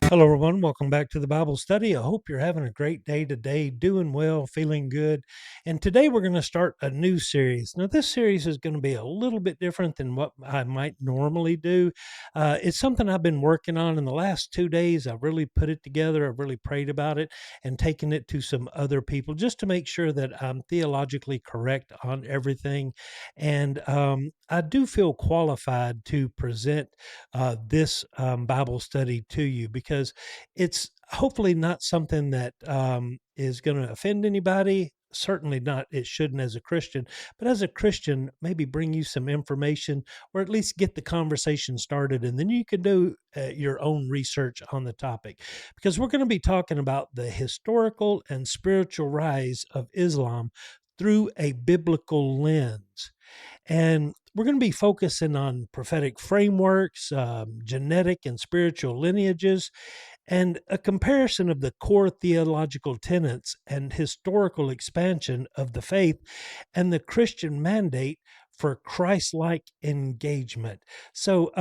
Hello, everyone. Welcome back to the Bible study. I hope you're having a great day today, doing well, feeling good. And today we're going to start a new series. Now, this series is going to be a little bit different than what I might normally do. It's something I've been working on in the last 2 days. I've really put it together, I've really prayed about it and taken it to some other people just to make sure that I'm theologically correct on everything. And I do feel qualified to present this Bible study to you because it's hopefully not something that is going to offend anybody. Certainly not, it shouldn't as a Christian, but as a Christian, maybe bring you some information or at least get the conversation started. And then you can do your own research on the topic because we're going to be talking about the historical and spiritual rise of Islam through a biblical lens. And we're going to be focusing on prophetic frameworks, genetic and spiritual lineages, and a comparison of the core theological tenets and historical expansion of the faith and the Christian mandate for Christ like engagement. So,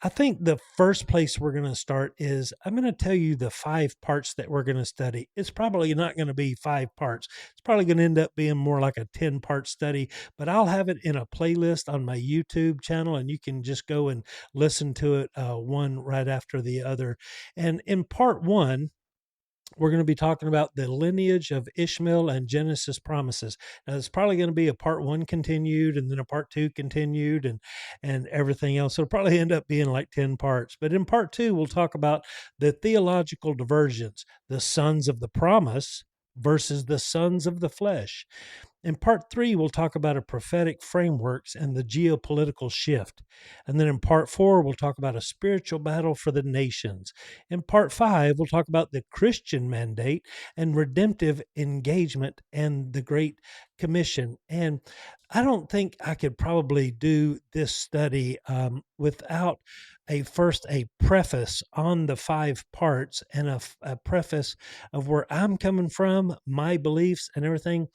I think the first place we're going to start is I'm going to tell you the 5 parts that we're going to study. It's probably not going to be 5 parts, it's probably going to end up being more like a 10-part study, but I'll have it in a playlist on my YouTube channel, and you can just go and listen to it one right after the other. And in part one, we're going to be talking about the lineage of Ishmael and Genesis promises. Now, it's probably going to be a part one continued, and then a part two continued, and everything else. It'll probably end up being like 10 parts. But in part two, we'll talk about the theological diversions, the sons of the promise versus the sons of the flesh. In part three, we'll talk about a prophetic frameworks and the geopolitical shift. And then in part four, we'll talk about a spiritual battle for the nations. In part five, we'll talk about the Christian mandate and redemptive engagement and the Great Commission. And I don't think I could probably do this study without a preface on the 5 parts and a preface of where I'm coming from, my beliefs, and everything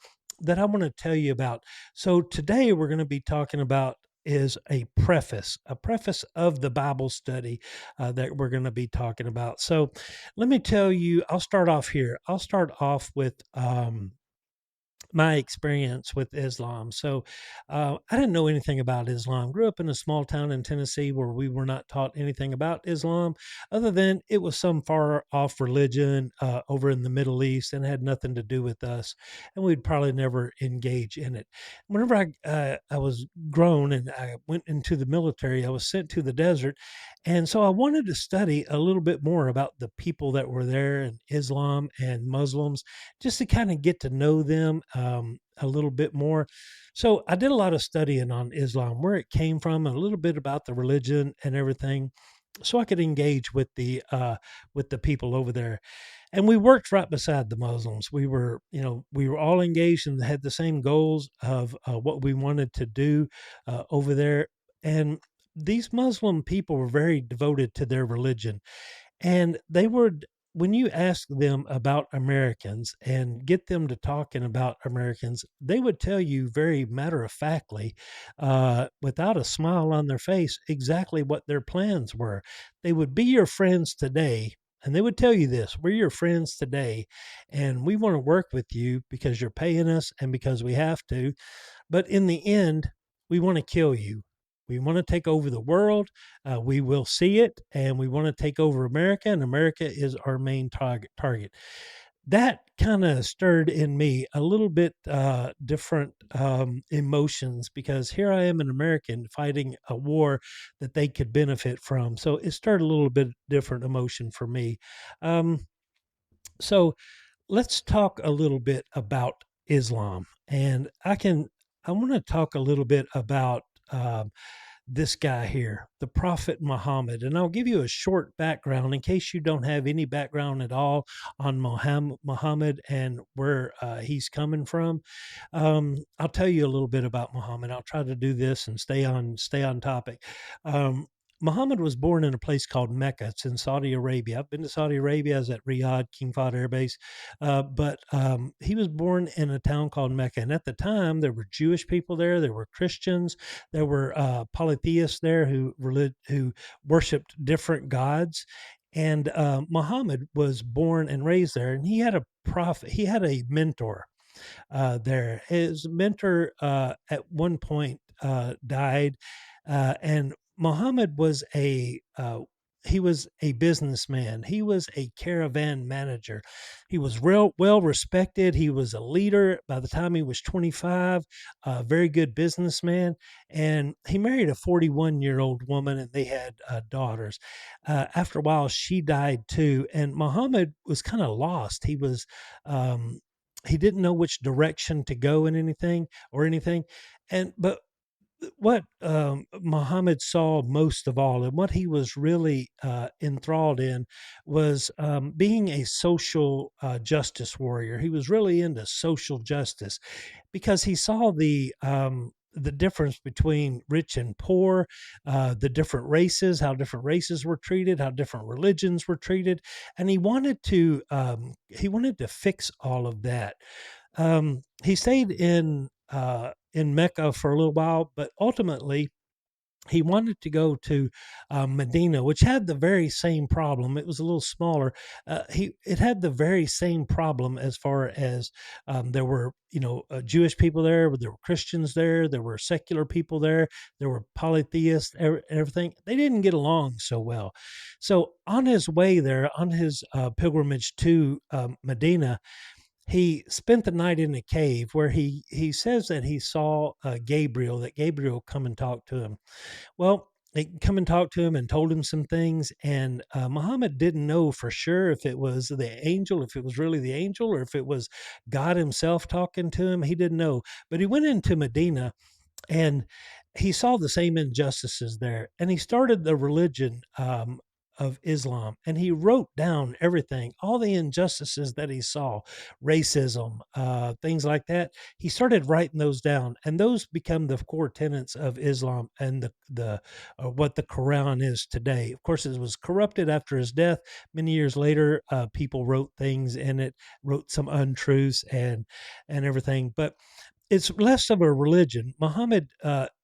that I want to tell you about. So today we're going to be talking about is a preface of the Bible study that we're going to be talking about. So let me tell you, I'll start off here. I'll start off with my experience with Islam. So I didn't know anything about Islam. Grew up in a small town in Tennessee where we were not taught anything about Islam, other than it was some far off religion over in the Middle East and had nothing to do with us, and we'd probably never engage in it. Whenever I was grown and I went into the military, I was sent to the desert, and so I wanted to study a little bit more about the people that were there and Islam and Muslims, just to kind of get to know them a little bit more. So I did a lot of studying on Islam, where it came from, and a little bit about the religion and everything, so I could engage with the people over there. And we worked right beside the Muslims. We were all engaged and had the same goals of what we wanted to do over there. And these Muslim people were very devoted to their religion, and they would, when you ask them about Americans and get them to talking about Americans, they would tell you very matter of factly, without a smile on their face, exactly what their plans were. They would be your friends today. And they would tell you this: we're your friends today, and we want to work with you because you're paying us and because we have to. But in the end, we want to kill you. We want to take over the world. We will see it, and we want to take over America, and America is our main target. That kind of stirred in me a little bit different emotions, because here I am, an American, fighting a war that they could benefit from. So it stirred a little bit different emotion for me. Um, so let's talk a little bit about Islam, and I want to talk a little bit about this guy here, the Prophet Muhammad. And I'll give you a short background in case you don't have any background at all on Muhammad and where he's coming from. I'll tell you a little bit about Muhammad. I'll try to do this and stay on topic. Um, Muhammad was born in a place called Mecca. It's in Saudi Arabia. I've been to Saudi Arabia. I was at Riyadh, King Fahd Air Base. But he was born in a town called Mecca. And at the time, there were Jewish people there. There were Christians. There were polytheists there who worshiped different gods. And Muhammad was born and raised there, and he had a prophet. He had a mentor there. His mentor at one point died, and Muhammad was he was a businessman. He was a caravan manager. He was real well respected. He was a leader by the time he was 25, a very good businessman. And he married a 41-year-old woman, and they had daughters. After a while, she died too. And Muhammad was kind of lost. Um, he didn't know which direction to go in anything. And but what Muhammad saw most of all, and what he was really enthralled in, was being a social justice warrior. He was really into social justice because he saw the difference between rich and poor, the different races, how different races were treated, how different religions were treated, and he wanted to fix all of that. He stayed in Mecca for a little while, but ultimately he wanted to go to Medina, which had the very same problem. It was a little smaller. He It had the very same problem as far as there were, Jewish people there, there were Christians there were secular people there were polytheists, everything. They didn't get along so well. So on his way there, on his pilgrimage to Medina, he spent the night in a cave where he says that he saw that Gabriel come and talk to him. Well, they come and talked to him and told him some things, and Muhammad didn't know for sure if it was the angel, if it was really the angel, or if it was God himself talking to him. He didn't know, but he went into Medina, and he saw the same injustices there, and he started the religion of Islam, and he wrote down everything, all the injustices that he saw, racism, things like that. He started writing those down, and those become the core tenets of Islam and the what the Quran is today. Of course, it was corrupted after his death. Many years later, people wrote things in it, wrote some untruths and everything, but it's less of a religion. Muhammad,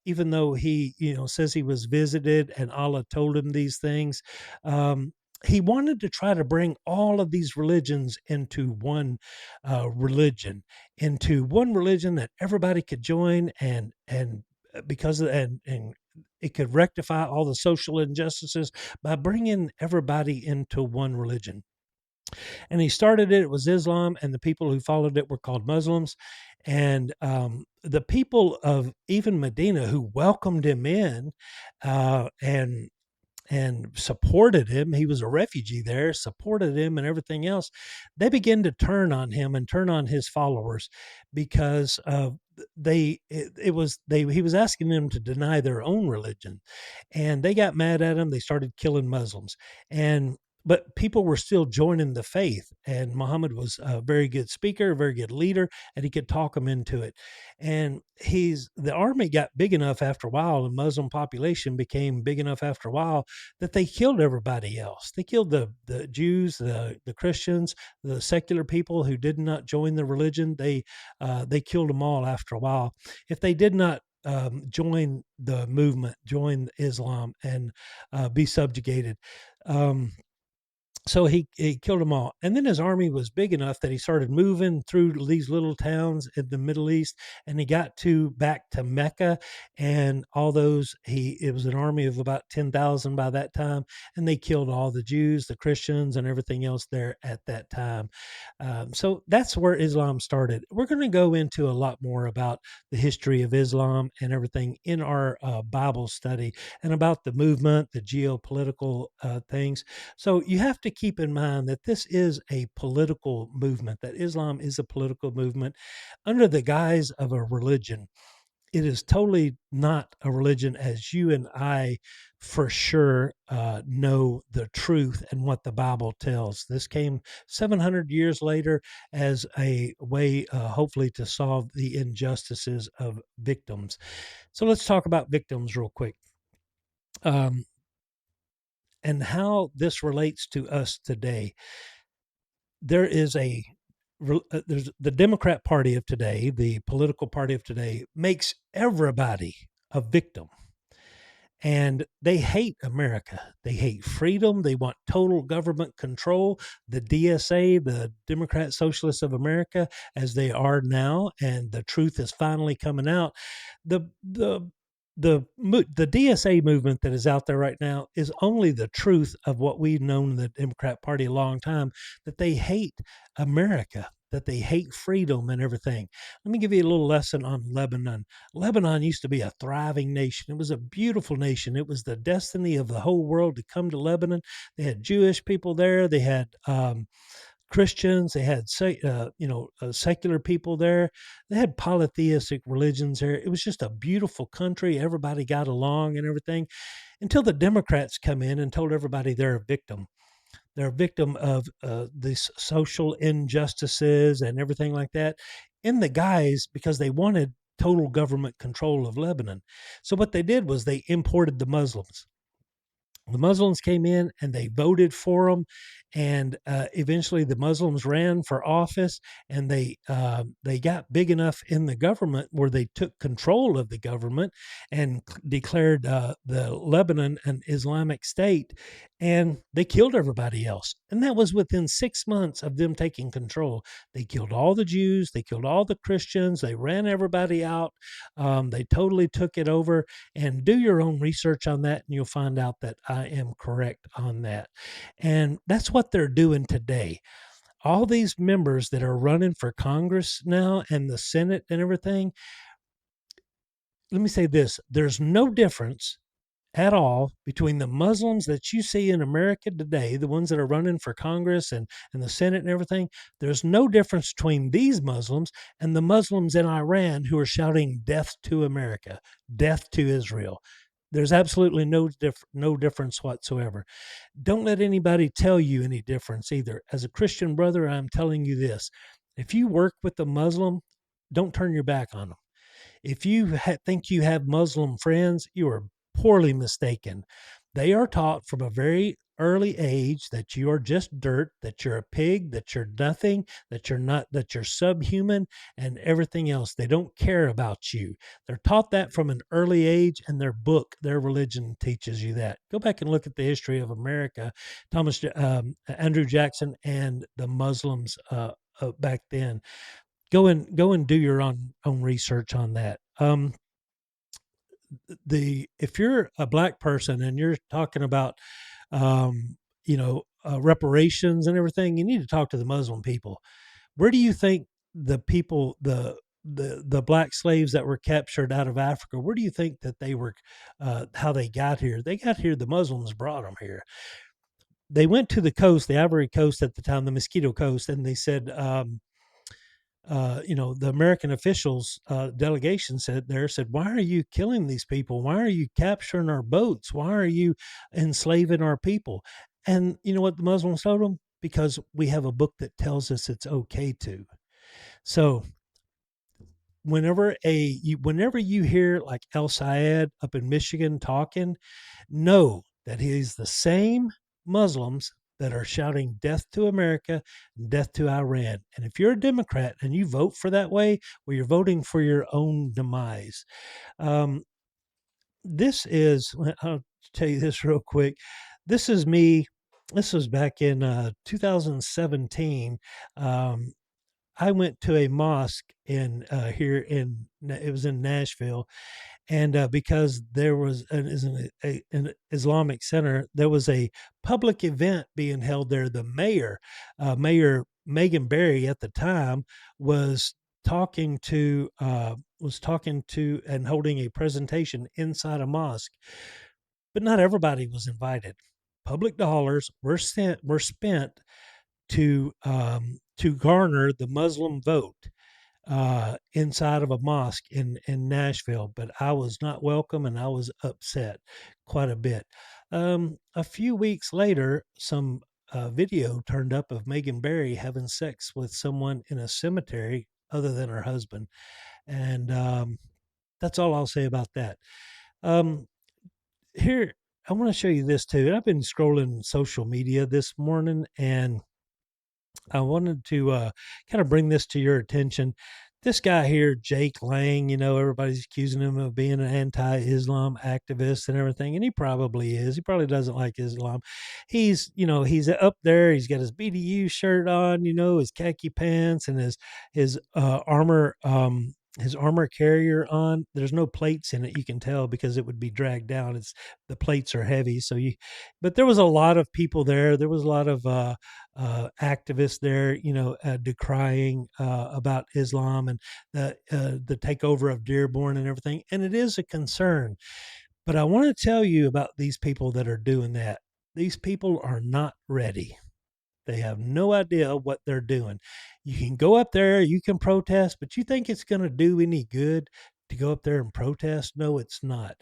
even though he, says he was visited and Allah told him these things, um, he wanted to try to bring all of these religions into one into one religion that everybody could join, and because of, and it could rectify all the social injustices by bringing everybody into one religion. And he started it. It was Islam, and the people who followed it were called Muslims. And the people of even Medina who welcomed him in uh, and and supported him. He was a refugee there, supported him and everything else. They began to turn on him and turn on his followers because he was asking them to deny their own religion, and they got mad at him. They started killing Muslims, and but people were still joining the faith, and Muhammad was a very good speaker, a very good leader, and he could talk them into it. And the army got big enough after a while, the Muslim population became big enough after a while, that they killed everybody else. They killed the Jews, the Christians, the secular people who did not join the religion. They killed them all after a while. If they did not join the movement, join Islam, and be subjugated. Um, so he killed them all, and then his army was big enough that he started moving through these little towns in the Middle East, and he got to back to Mecca, and all those he it was an army of about 10,000 by that time, and they killed all the Jews, the Christians, and everything else there at that time. So that's where Islam started. We're going to go into a lot more about the history of Islam and everything in our Bible study, and about the movement, the geopolitical things. So you have to keep in mind that this is a political movement, that Islam is a political movement under the guise of a religion. It is totally not a religion as you and I for sure know the truth and what the Bible tells. This came 700 years later as a way, hopefully, to solve the injustices of victims. So let's talk about victims real quick. Um, and how this relates to us today. There is there's the Democrat Party of today, the political party of today, makes everybody a victim. and they hate America. They hate freedom. They want total government control. The DSA, the Democrat Socialists of America, as they are now, and the truth is finally coming out. The DSA movement that is out there right now is only the truth of what we've known in the Democrat Party a long time, that they hate America, that they hate freedom and everything. Let me give you a little lesson on Lebanon. Lebanon used to be a thriving nation. It was a beautiful nation. It was the destiny of the whole world to come to Lebanon. They had Jewish people there. They had Christians. They had secular people there. They had polytheistic religions there. It was just a beautiful country. Everybody got along and everything until the Democrats come in and told everybody they're a victim. They're a victim of these social injustices and everything like that, in the guise because they wanted total government control of Lebanon. So what they did was they imported the Muslims. The Muslims came in and they voted for them, and eventually the Muslims ran for office, and they got big enough in the government where they took control of the government and declared the Lebanon an Islamic state, and they killed everybody else. And that was within 6 months of them taking control. They killed all the Jews, they killed all the Christians, they ran everybody out. They totally took it over, and do your own research on that and you'll find out that I am correct on that. And that's what they're doing today. All these members that are running for Congress now and the Senate and everything, let me say this, there's no difference at all between the Muslims that you see in America today, the ones that are running for Congress and the Senate and everything. There's no difference between these Muslims and the Muslims in Iran who are shouting death to America, death to Israel. There's absolutely no difference whatsoever. Don't let anybody tell you any difference either. As a Christian brother, I'm telling you this. If you work with a Muslim, don't turn your back on them. If you think you have Muslim friends, you are poorly mistaken. They are taught from a very early age that you are just dirt, that you're a pig, that you're nothing, that you're not, that you're subhuman, and everything else. They don't care about you. They're taught that from an early age, and their book, their religion teaches you that. Go back and look at the history of America, Andrew Jackson, and the Muslims back then. Go and do your own research on that. If you're a black person and you're talking about reparations and everything, you need to talk to the Muslim people. Where do you think the people the black slaves that were captured out of Africa, where do you think that they were, how they got here? They got here, the Muslims brought them here. They went to the coast, the Ivory Coast at the time, the Mosquito Coast, and they said, the American officials delegation said, why are you killing these people? Why are you capturing our boats? Why are you enslaving our people? And you know what the Muslims told them? Because we have a book that tells us it's okay to. So whenever you hear like El Sayed up in Michigan talking, know that he's the same Muslims that are shouting death to America and death to Iran. And if you're a Democrat and you vote for that way, well, you're voting for your own demise. Um, I'll tell you this real quick. This is me. This was back in 2017. I went to a mosque it was in Nashville, and because there was an Islamic center, there was a public event being held there. The Mayor Megan Barry at the time was talking to and holding a presentation inside a mosque, but not everybody was invited. Public dollars were spent to garner the Muslim vote inside of a mosque in Nashville, but I was not welcome and I was upset quite a bit. A few weeks later, some video turned up of Megan Barry having sex with someone in a cemetery other than her husband. And that's all I'll say about that. Um, Here, I want to show you this too. I've been scrolling social media this morning, and I wanted to kind of bring this to your attention. this guy here, Jake Lang, everybody's accusing him of being an anti-Islam activist and everything, and he probably is. He probably doesn't like Islam. He's up there. He's got his BDU shirt on, his khaki pants and his armor. His armor carrier on. There's no plates in it. You can tell because it would be dragged down. The plates are heavy. But there was a lot of people there. There was a lot of activists there, decrying about Islam and the takeover of Dearborn and everything. And it is a concern. But I want to tell you about these people that are doing that. These people are not ready. They have no idea what they're doing. You can go up there, you can protest, but you think it's going to do any good to go up there and protest? No, it's not.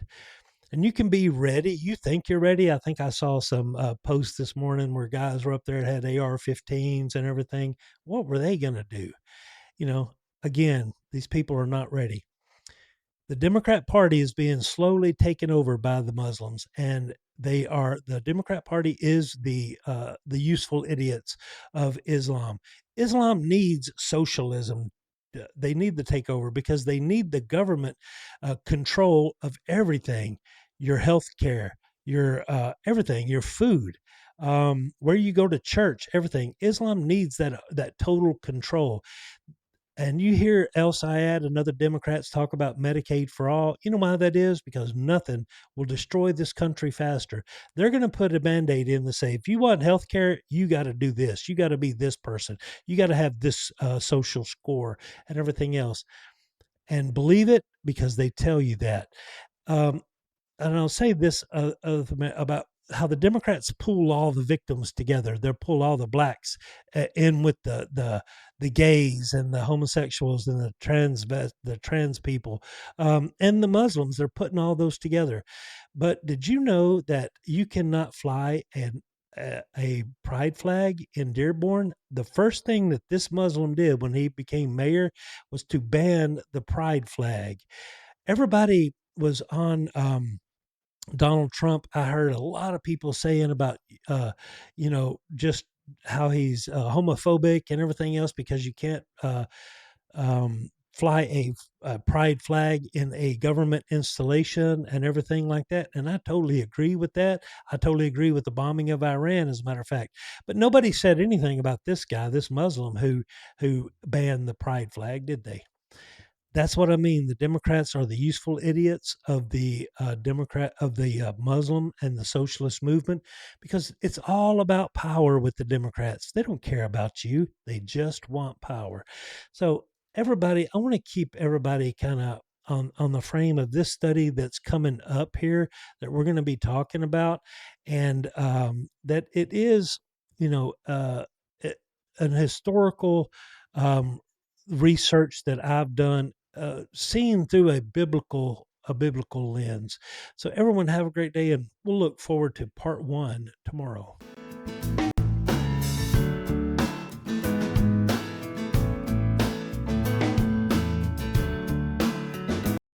And you can be ready. You think you're ready. I think I saw some posts this morning where guys were up there that had AR-15s and everything. What were they going to do? You know, again, these people are not ready. The Democrat Party is being slowly taken over by the Muslims, and the Democrat Party is the useful idiots of Islam. Islam needs socialism. They need the takeover because they need the government control of everything, your health care, your everything, your food, where you go to church, everything. Islam needs that total control. And you hear El Sayed and other Democrats talk about Medicaid for all. You know why that is? Because nothing will destroy this country faster. They're going to put a Band-Aid in to say, if you want health care, you got to do this. You got to be this person. You got to have this social score and everything else. And believe it because they tell you that. Um, and I'll say this about how the Democrats pull all the victims together. They'll pull all the blacks in with the gays and the homosexuals and the trans people and the Muslims. They're putting all those together. But did you know that you cannot fly a pride flag in Dearborn? The first thing that this Muslim did when he became mayor was to ban the pride flag. Everybody was on Donald Trump. I heard a lot of people saying about, just how he's homophobic and everything else because you can't fly a pride flag in a government installation and everything like that. And I totally agree with that. I totally agree with the bombing of Iran, as a matter of fact. But nobody said anything about this guy, this Muslim who banned the pride flag, did they? That's what I mean. The Democrats are the useful idiots of the Muslim and the socialist movement because it's all about power with the Democrats. They don't care about you. They just want power. So everybody, I want to keep everybody kind of on the frame of this study that's coming up here that we're going to be talking about, and that it is, you know, an historical um, research that I've done, seen through a biblical lens. So everyone have a great day, and we'll look forward to part 1 tomorrow.